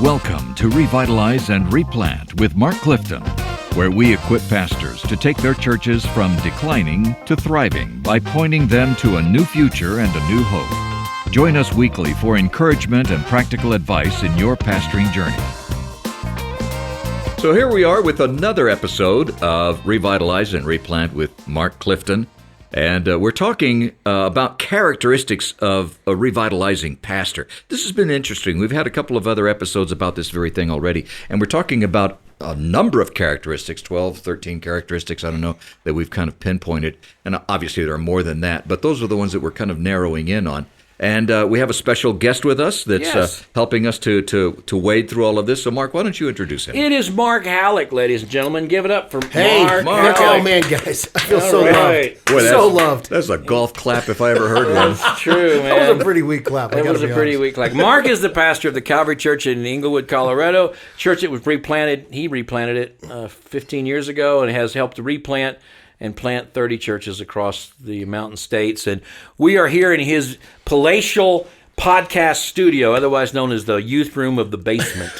Welcome to Revitalize and Replant with Mark Clifton, where we equip pastors to take their churches from declining to thriving by pointing them to a new future and a new hope. Join us weekly for encouragement and practical advice in your pastoring journey. So here we are with another episode of Revitalize and Replant with Mark Clifton. And we're talking about characteristics of a revitalizing pastor. This has been interesting. We've had a couple of other episodes about this very thing already. And we're talking about a number of characteristics, 12, 13 characteristics, I don't know, that we've kind of pinpointed. And obviously there are more than that, but those are the ones that we're kind of narrowing in on. And we have a special guest with us that's helping us to wade through all of this. So, Mark, why don't you introduce him? It is Mark Hallock, ladies and gentlemen. Give it up for Mark. Oh, man, guys. I feel so loved. Boy, so loved. That's a golf clap if I ever heard one. That's true, man. That was a pretty weak clap. That was a pretty weak clap. Mark is the pastor of the Calvary Church in Englewood, Colorado. Church that was replanted. He replanted it 15 years ago and has helped to replant and plant 30 churches across the mountain states. And we are here in his palatial podcast studio, otherwise known as the youth room of the basement.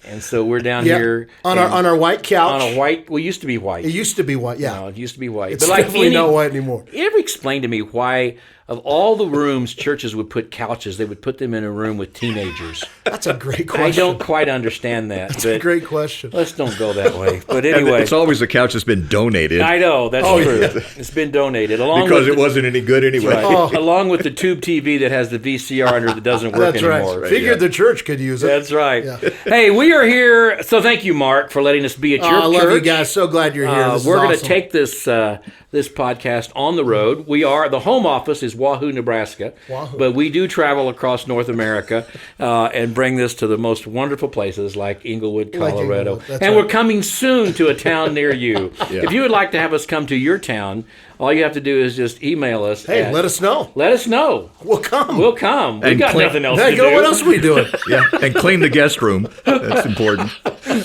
And so we're down here on our white couch. On a white, well, it used to be white. It used to be white, yeah. No, it used to be white. It's definitely not white anymore. You ever explain to me why, of all the rooms churches would put couches, they would put them in a room with teenagers? That's a great question. I don't quite understand that. That's a great question. Let's don't go that way. But anyway. It's always a couch that's been donated. I know, that's true. Yeah. It's been donated. Because it wasn't any good anyway. Right. Along with the tube TV that has the VCR under that doesn't work anymore. Right. Figured the church could use it. That's right. Yeah. Hey, we are here. So thank you, Mark, for letting us be at your church. I love you guys. So glad you're here. We're going to take this podcast on the road. The home office is Wahoo, Nebraska, but we do travel across North America and bring this to the most wonderful places like Englewood, Colorado. And we're coming soon to a town near you. Yeah. If you would like to have us come to your town, all you have to do is just email us. Hey, let us know. Let us know. We'll come. We'll come. We got nothing else to do. What else are we doing? Yeah, and clean the guest room. That's important.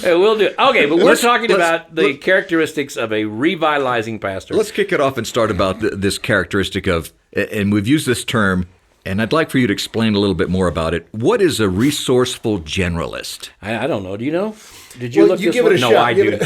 We'll do it. Okay, but we're talking about the characteristics of a revitalizing pastor. Let's kick it off and start about this characteristic of, and we've used this term, and I'd like for you to explain a little bit more about it. What is a resourceful generalist? I don't know. Do you know? Did you look this one? It a shot.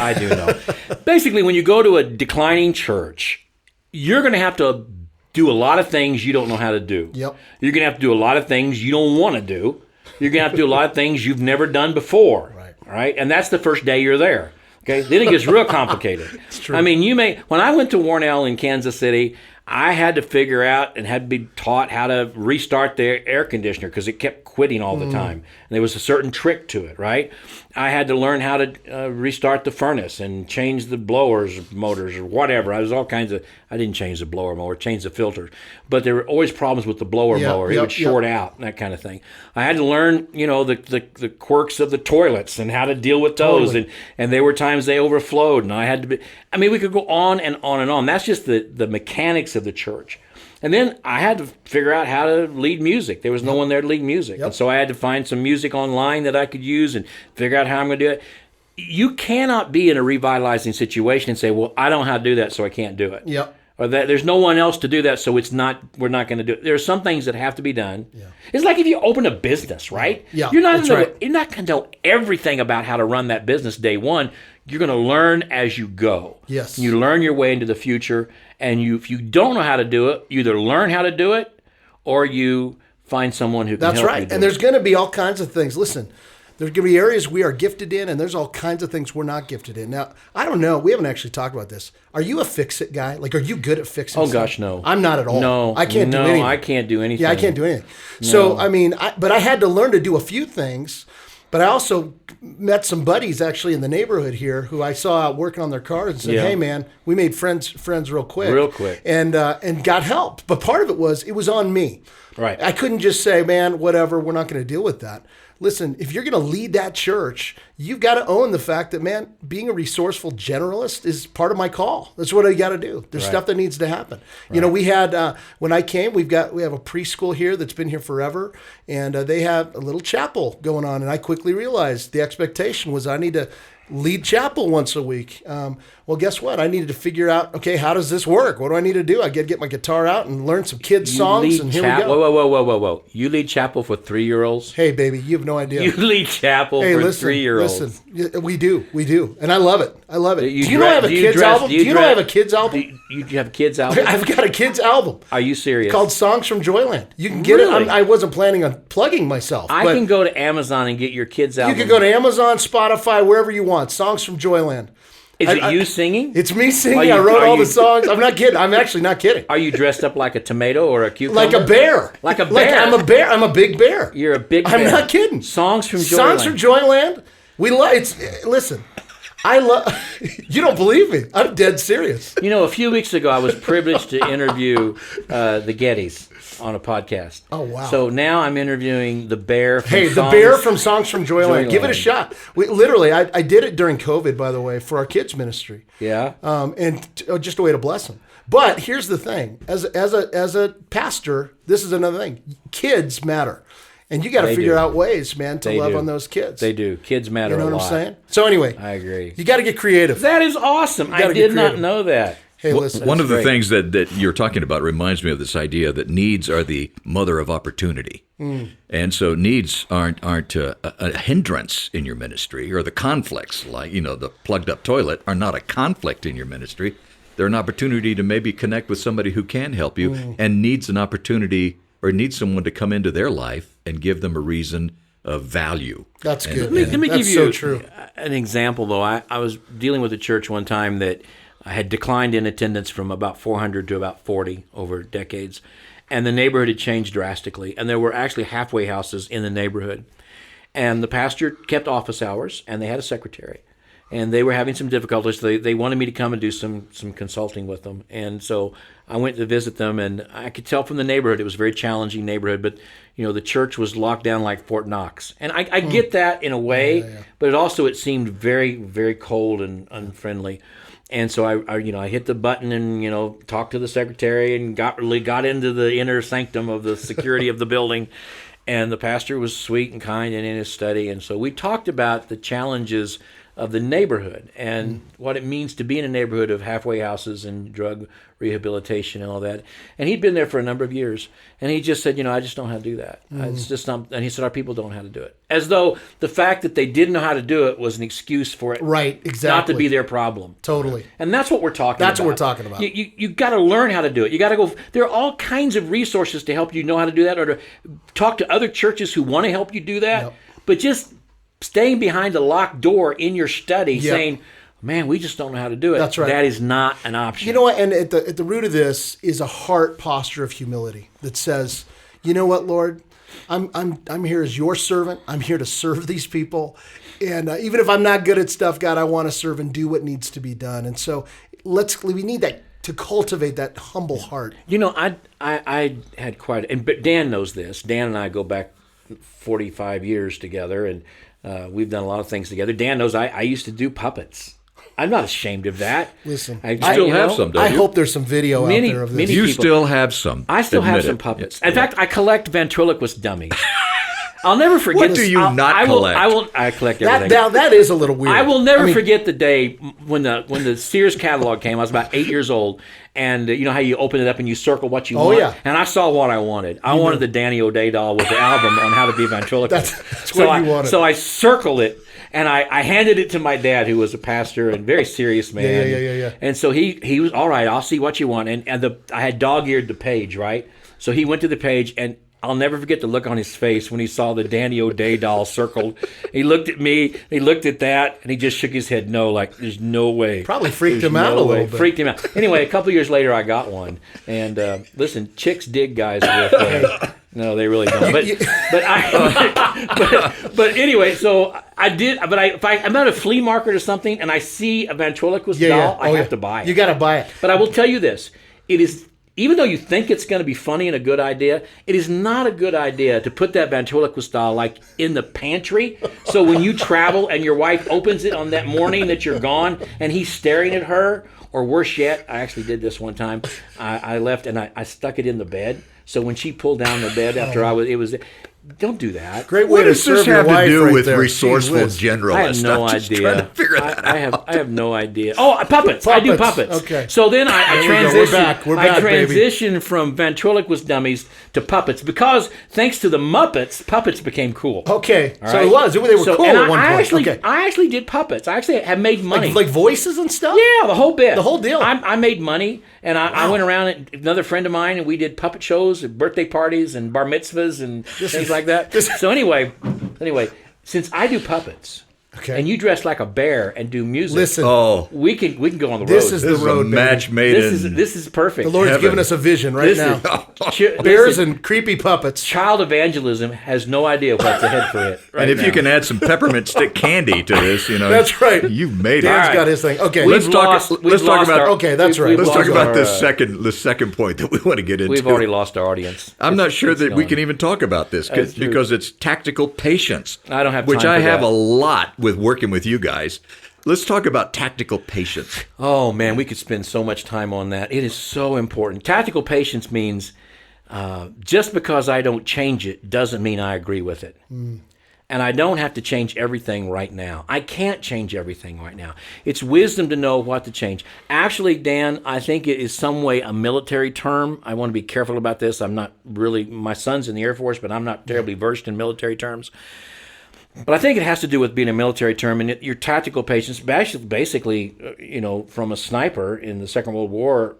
I do know. Basically, when you go to a declining church, you're going to have to do a lot of things you don't know how to do. Yep. You're going to have to do a lot of things you don't want to do. You're going to have to do a lot of things you've never done before. Right. All right? And that's the first day you're there. Okay? Then it gets real complicated. It's true. I mean, when I went to Warnell in Kansas City, I had to figure out and had to be taught how to restart the air conditioner because it kept quitting all the time. And there was a certain trick to it, right? I had to learn how to restart the furnace and change the blowers, motors, or whatever. I didn't change the blower mower, change the filters. But there were always problems with the blower mower. It would short out and that kind of thing. I had to learn, the quirks of the toilets and how to deal with those. Totally. And there were times they overflowed and I had to be, we could go on and on and on. That's just the mechanics of the church. And then I had to figure out how to lead music. There was no one there to lead music. And so I had to find some music online that I could use and figure out how I'm going to do it. You cannot be in a revitalizing situation and say, well, I don't know how to do that, so I can't do it. Yep. Or that there's no one else to do that, so we're not going to do it. There are some things that have to be done. Yeah. It's like if you open a business, right? Yeah, you're not going to know everything about how to run that business day one. You're going to learn as you go. Yes. You learn your way into the future, and if you don't know how to do it, you either learn how to do it, or you find someone who can help you do it. That's right. And there's going to be all kinds of things. Listen, there's going to be areas we are gifted in, and there's all kinds of things we're not gifted in. Now, I don't know. We haven't actually talked about this. Are you a fix-it guy? Like, are you good at fixing stuff? Gosh, no. I'm not at all. No. I can't do anything. No, I can't do anything. Yeah, I can't do anything. No. So, but I had to learn to do a few things. But I also met some buddies actually in the neighborhood here who I saw out working on their cars and said, hey, man, we made friends real quick. Real quick. And got help. But part of it was on me. Right. I couldn't just say, man, whatever, we're not going to deal with that. Listen, if you're going to lead that church, you've got to own the fact that, man, being a resourceful generalist is part of my call. That's what I got to do. There's stuff that needs to happen. Right. We had, when I came, we have a preschool here that's been here forever, and they have a little chapel going on, and I quickly realized the expectation was I need to lead chapel once a week. Well, guess what? I needed to figure out, okay, how does this work? What do I need to do? I get my guitar out and learn some kids' songs, and here we go. Whoa. You lead chapel for 3-year-olds? Hey, baby, you have no idea. You lead chapel for 3-year-olds. Listen, we do. And I love it. Do you you know I have a kids album? Do you know I have a kids album? You have a kids album? I've got a kids album. Are you serious? Called Songs from Joyland. You can get it. I wasn't planning on plugging myself. I can go to Amazon and get your kids album. You can go to Amazon, Spotify, wherever you want. Songs from Joyland. Is it you singing? It's me singing. I wrote all the songs. I'm not kidding. I'm actually not kidding. Are you dressed up like a tomato or a cucumber? Like a bear. Like a bear? I'm a bear. I'm a big bear. You're a big bear. I'm not kidding. Songs from Joyland. Songs from Joyland. Listen, I love. You don't believe me? I'm dead serious. You know, a few weeks ago, I was privileged to interview the Gettys on a podcast. Oh, wow. So now I'm interviewing the bear from the bear from Songs from Joyland. Give it a shot. I did it during COVID, by the way, for our kids ministry. Yeah. Just a way to bless them. But here's the thing. As a pastor, this is another thing. Kids matter. And you got to figure out ways, man, to love on those kids. They do. Kids matter a lot. You know what I'm saying? So anyway. I agree. You got to get creative. That is awesome. I did not know that. Hey, listen. One of the things that you're talking about reminds me of this idea that needs are the mother of opportunity. And so needs aren't a hindrance in your ministry, or the conflicts, like, the plugged up toilet, are not a conflict in your ministry. They're an opportunity to maybe connect with somebody who can help you and needs an opportunity or needs someone to come into their life and give them a reason of value. That's good. Let me give you so an example, though. I was dealing with a church one time that had declined in attendance from about 400 to about 40 over decades. And the neighborhood had changed drastically. And there were actually halfway houses in the neighborhood. And the pastor kept office hours, and they had a secretary. And they were having some difficulties. They wanted me to come and do some consulting with them. And so I went to visit them, and I could tell from the neighborhood, it was a very challenging neighborhood, but the church was locked down like Fort Knox. And I get that in a way, but it seemed very, very cold and unfriendly. And so I hit the button and talked to the secretary and got into the inner sanctum of the security of the building. And the pastor was sweet and kind and in his study. And so we talked about the challenges of the neighborhood and what it means to be in a neighborhood of halfway houses and drug rehabilitation and all that. And he'd been there for a number of years. And he just said, I just don't know how to do that. It's just not. And he said, our people don't know how to do it. As though the fact that they didn't know how to do it was an excuse for it not to be their problem. Totally. And that's what we're talking about. That's what we're talking about. You got to learn how to do it. You got to go. There are all kinds of resources to help you know how to do that, or to talk to other churches who want to help you do that. But just staying behind a locked door in your study saying, man, we just don't know how to do it. That's right. That is not an option. You know what? And at the root of this is a heart posture of humility that says, you know what, Lord, I'm here as your servant. I'm here to serve these people. And even if I'm not good at stuff, God, I want to serve and do what needs to be done. And so we need that to cultivate that humble heart. I had but Dan knows this. Dan and I go back 45 years together, and we've done a lot of things together. Dan knows I used to do puppets. I'm not ashamed of that. Listen, I still have some, don't you? I hope there's some video out there of this. You still have some. I still have some puppets. In fact, I collect ventriloquist dummies. I'll never forget. What do you not collect? I collect everything. That is a little weird. I will never forget the day when the Sears catalog came. I was about 8 years old, and you know how you open it up and you circle what you want. Yeah. And I saw what I wanted. I wanted the Danny O'Day doll with the album on how to be a ventriloquist. That's what you wanted. So I circled it. And I handed it to my dad, who was a pastor and very serious man. Yeah. And so he was, all right, I'll see what you want. And I had dog-eared the page, right? So he went to the page, and I'll never forget the look on his face when he saw the Danny O'Day doll circled. He looked at me, he looked at that, and he just shook his head no, like, there's no way. Probably freaked him out a little bit. Freaked him out. Anyway, a couple of years later, I got one. And listen, chicks dig guys with no, they really don't. But anyway, so I did. But if I'm at a flea market or something and I see a ventriloquist doll, I have to buy it. You got to buy it. But I will tell you this: it is, even though you think it's going to be funny and a good idea, it is not a good idea to put that ventriloquist doll like in the pantry. So when you travel and your wife opens it on that morning that you're gone, and he's staring at her, or worse yet, I actually did this one time. I left and I stuck it in the bed. So when she pulled down the bed after Don't do that. Great way What to does this serve your have to wife do right with there. resourceful Gee whiz. generalist? I have no I'm just idea. trying to figure that out. I have no idea. Oh, puppets. I do Puppets. puppets. Okay. So then I There we go. We're transition. back. We're back, I baby. transitioned from ventriloquist dummies to puppets because thanks to the Muppets, puppets became cool. Okay, All so right? it was. They were cool and at one I point. I actually did puppets. I actually have made money. Like voices and stuff? Yeah, the whole bit. The whole deal. I made money, and I went around and another friend of mine, and we did puppet shows, and birthday parties, and bar mitzvahs, and things like that. So anyway, since I do puppets, Okay. and you dress like a bear and do music, Listen, we can go on the road. This is This is the road, a match baby. made in this is perfect. The Lord's heaven. given us a vision right This now. is Bears and creepy puppets. child evangelism has no idea what's ahead for it. Right And if now. you can add some peppermint stick candy to this, That's right. You've made it. Dan's right. got his thing. Okay, Let's talk we've about- our- Okay, that's right. Let's talk lost about our, this second point that we want to get into. We've already lost our audience. I'm not sure that we gone. can even talk about this That's true. because it's tactical patience. I don't have which time I for have that. a lot with working with you guys. Let's talk about tactical patience. Oh man, we could spend so much time on that. It is so important. Tactical patience means just because I don't change it doesn't mean I agree with it. And I don't have to change everything right now. I can't change everything right now. It's wisdom to know what to change. Actually, Dan, I think it is some way a military term. I want to be careful about this. I'm not really, my son's in the Air Force, but I'm not terribly versed in military terms. But I think it has to do with being a military term and your tactical patience. Basically, from a sniper in the Second World War,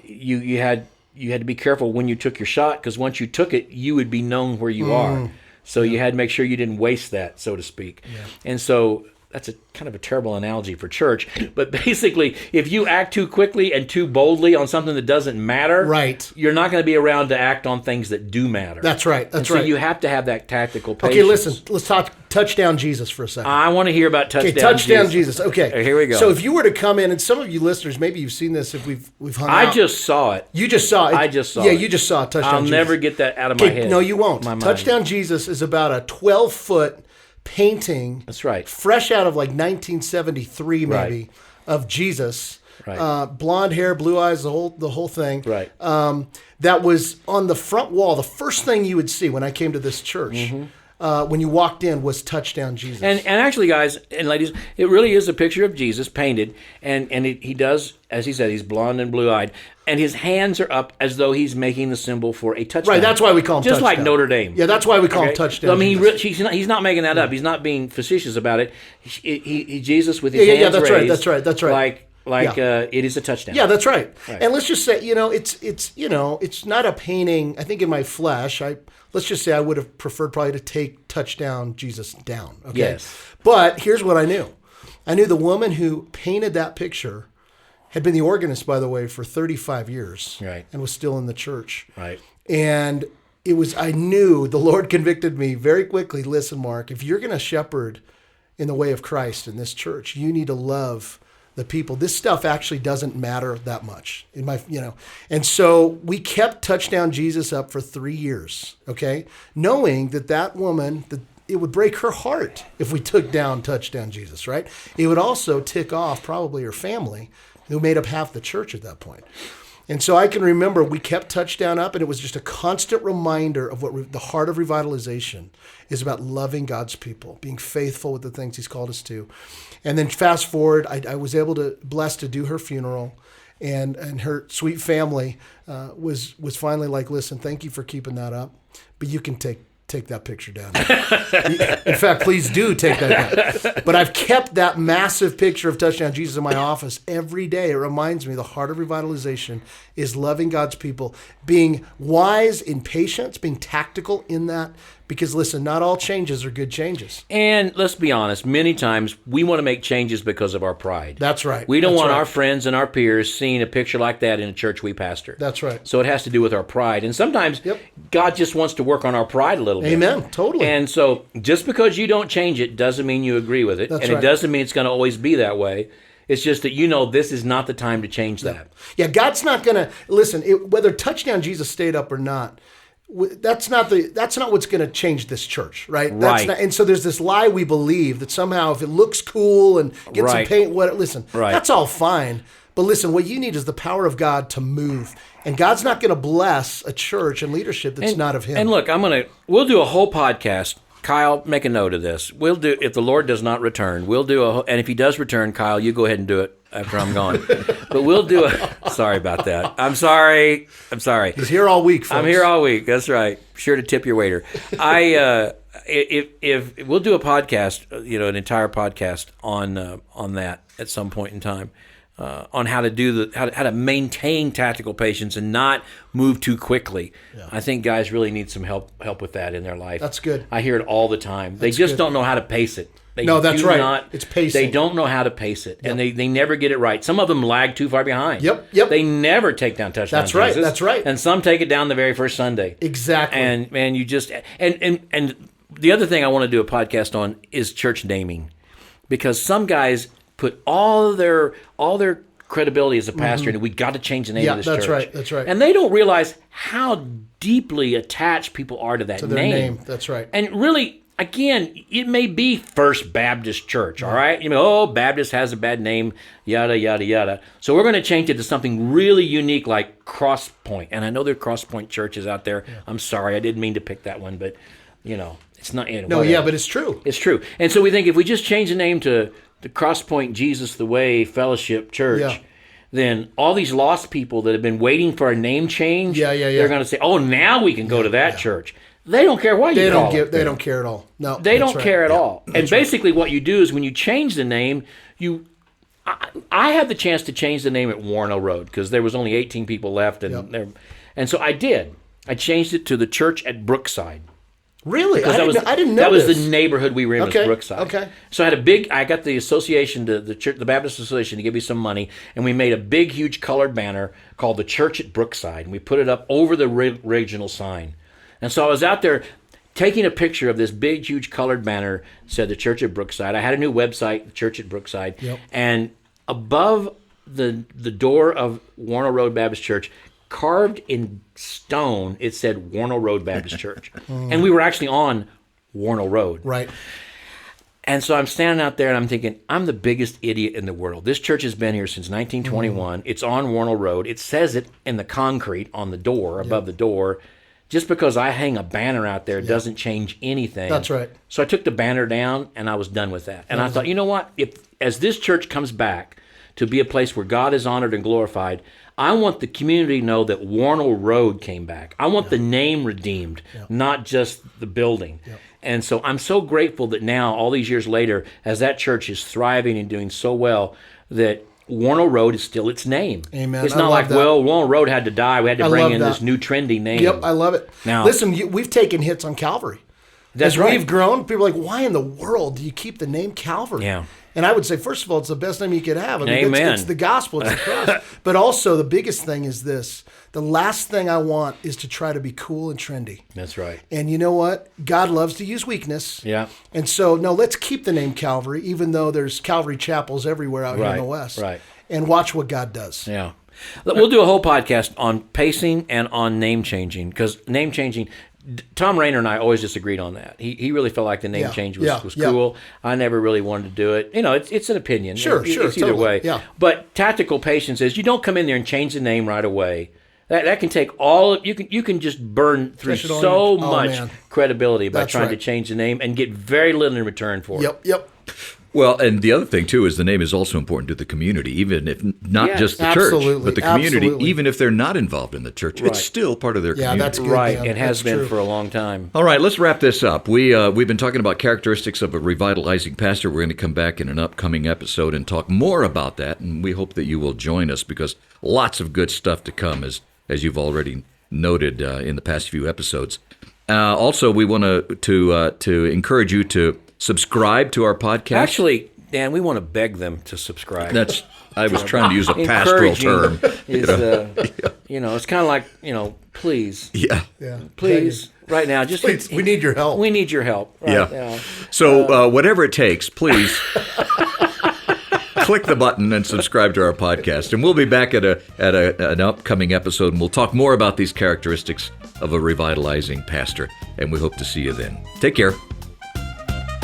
you had to be careful when you took your shot because once you took it, you would be known where you are. So you had to make sure you didn't waste that, so to speak. Yeah. And so that's a kind of a terrible analogy for church. But basically, if you act too quickly and too boldly on something that doesn't matter, Right. you're not going to be around to act on things that do matter. That's right. That's so right. you have to have that tactical patience. Okay, listen. Let's talk touchdown Jesus for a second. I want to hear about touchdown. Okay, touchdown Jesus. Okay, Here we go. So if you were to come in, and some of you listeners, maybe you've seen this if we've hung out. I just saw it. You just saw it. I just saw Yeah, it. you just saw touchdown I'll Jesus. never get that out of my Okay, head. no, you won't. My mind. Touchdown Jesus is about a 12-foot painting. That's right. Fresh out of like 1973, maybe, Right. of Jesus. Right. Blonde hair, blue eyes, the whole thing. Right. That was on the front wall. The first thing you would see when I came to this church, when you walked in, was touchdown Jesus. And actually, guys and ladies, it really is a picture of Jesus painted, and he does, as he said, he's blonde and blue-eyed, and his hands are up as though he's making the symbol for a touchdown. Right, that's why we call him just touchdown. like Notre Dame. Yeah, that's why we call him touchdown. I mean, Jesus. he's not making that up. He's not being facetious about it. He Jesus with his hands Yeah, that's right, raised. that's right. Like Yeah. it is a touchdown. Yeah, that's right. And let's just say, it's not a painting. I think in my flesh, let's just say I would have preferred probably to take touchdown Jesus down. Okay. Yes. But here's what I knew. I knew the woman who painted that picture had been the organist, by the way, for 35 years. Right. And was still in the church. Right. And I knew the Lord convicted me very quickly. Listen, Mark, if you're going to shepherd in the way of Christ in this church, you need to love the people. This stuff actually doesn't matter that much and so we kept touchdown Jesus up for 3 years, okay, knowing that woman, that it would break her heart if we took down touchdown Jesus, right? It would also tick off probably her family, who made up half the church at that point. And so I can remember we kept touchdown up, and it was just a constant reminder of what the heart of revitalization is about: loving God's people, being faithful with the things He's called us to. And then fast forward, I was blessed to do her funeral, and her sweet family was finally like, listen, thank you for keeping that up, but you can take that picture down. In fact, please do take that down. But I've kept that massive picture of touchdown Jesus in my office every day. It reminds me the heart of revitalization is loving God's people, being wise in patience, being tactical in that. Because listen, not all changes are good changes. And let's be honest, many times we want to make changes because of our pride. That's right. We don't That's want right. our friends and our peers seeing a picture like that in a church we pastor. That's right. So it has to do with our pride. And sometimes God just wants to work on our pride a little bit. Amen. Totally. And so just because you don't change it doesn't mean you agree with it. That's and right. it doesn't mean it's going to always be that way. It's just that this is not the time to change that. Yeah, God's not going to listen. Whether touchdown Jesus stayed up or not, that's not what's going to change this church, right? Right. And so there's this lie we believe that somehow if it looks cool and get some Right. paint, listen, Right. that's all fine. But listen, what you need is the power of God to move. And God's not going to bless a church and leadership that's not of him. And look, we'll do a whole podcast. Kyle, make a note of this. We'll do, if the Lord does not return, and if he does return, Kyle, you go ahead and do it after I'm gone. But we'll do sorry about that. I'm sorry. He's here all week, folks. I'm here all week. That's right. Sure to tip your waiter. If we'll do a podcast, an entire podcast on that at some point in time. On how to how to maintain tactical patience and not move too quickly. Yeah. I think guys really need some help with that in their life. That's good. I hear it all the time. They just don't know how to pace it. That's right. It's pacing. They don't know how to pace it, and they never get it right. Some of them lag too far behind. Yep. They never take down touchdown. That's right. That's right. And some take it down the very first Sunday. Exactly. And man, you just and the other thing I want to do a podcast on is church naming, because some guys put all their credibility as a pastor, and we got to change the name of this church. That's right. And they don't realize how deeply attached people are to that to their name. That's right. And really, again, it may be First Baptist Church, all right? Baptist has a bad name, yada, yada, yada. So we're going to change it to something really unique like Cross Point. And I know there are Cross Point churches out there. Yeah. I'm sorry, I didn't mean to pick that one, but, it's not. But it's true. It's true. And so we think if we just change the name to the Cross Point Jesus the Way Fellowship Church, then all these lost people that have been waiting for a name change, they're going to say, "Oh, now we can go to that church." They don't care what you call it. They don't care at all. No, they don't care at all. And basically, what you do is when you change the name, I had the chance to change the name at Warno Road because there was only 18 people left, and so I did. I changed it to the Church at Brookside. Really? I didn't know that was this. the neighborhood we were in, was Brookside. Okay. So I got the association, the Baptist Association, to give me some money, and we made a big, huge colored banner called the Church at Brookside, and we put it up over the regional sign. And so I was out there taking a picture of this big, huge colored banner, said the Church at Brookside. I had a new website, the Church at Brookside, and above the door of Warno Road Baptist Church, carved in stone, it said Warno Road Baptist Church. And we were actually on Warno Road. Right. And so I'm standing out there and I'm thinking, I'm the biggest idiot in the world. This church has been here since 1921. It's on Warno Road. It says it in the concrete on the door, above the door. Just because I hang a banner out there doesn't change anything. That's right. So I took the banner down and I was done with that. And I thought, you know what? As this church comes back to be a place where God is honored and glorified, I want the community to know that Warno Road came back. I want the name redeemed, not just the building. And so I'm so grateful that now, all these years later, as that church is thriving and doing so well, that Warno Road is still its name. Amen. It's not like, Warno Road had to die. We had to bring in this new trendy name. Yep, I love it. Now, listen, we've taken hits on Calvary. That's As right. we've grown, people are like, why in the world do you keep the name Calvary? Yeah. And I would say, first of all, it's the best name you could have. I mean, Amen. It's the gospel, it's the cross. But also, the biggest thing is this. The last thing I want is to try to be cool and trendy. That's right. And you know what? God loves to use weakness. Yeah. And so, no, let's keep the name Calvary, even though there's Calvary chapels everywhere out here in the West. Right. And watch what God does. Yeah. We'll do a whole podcast on pacing and on name changing, because name changing, Tom Rayner and I always disagreed on that. He really felt like the name change was cool. I never really wanted to do it. It's an opinion. Sure, it's either totally. way. Yeah. But tactical patience is you don't come in there and change the name right away. That can take all of, you can just burn through so much credibility by trying to change the name and get very little in return for it. Yep. Well, and the other thing, too, is the name is also important to the community, even if not just the church, but the community, even if they're not involved in the church. It's still part of their community. Yeah, that's good. Right, Man. it has been for a long time. All right, let's wrap this up. We've been talking about characteristics of a revitalizing pastor. We're going to come back in an upcoming episode and talk more about that, and we hope that you will join us, because lots of good stuff to come, as you've already noted in the past few episodes. Also, we want to encourage you to subscribe to our podcast. Actually, Dan, we want to beg them to subscribe. I was trying to use a pastoral term. It's kind of like, please. Yeah. Please, right now, just please, we need your help. We need your help. Right now. So whatever it takes, please click the button and subscribe to our podcast. And we'll be back at an upcoming episode, and we'll talk more about these characteristics of a revitalizing pastor. And we hope to see you then. Take care.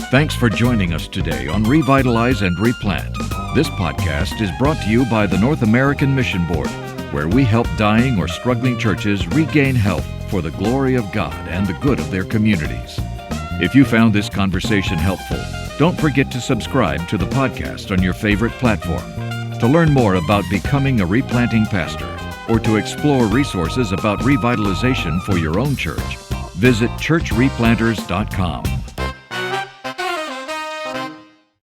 Thanks for joining us today on Revitalize and Replant. This podcast is brought to you by the North American Mission Board, where we help dying or struggling churches regain health for the glory of God and the good of their communities. If you found this conversation helpful, don't forget to subscribe to the podcast on your favorite platform. To learn more about becoming a replanting pastor or to explore resources about revitalization for your own church, visit churchreplanters.com.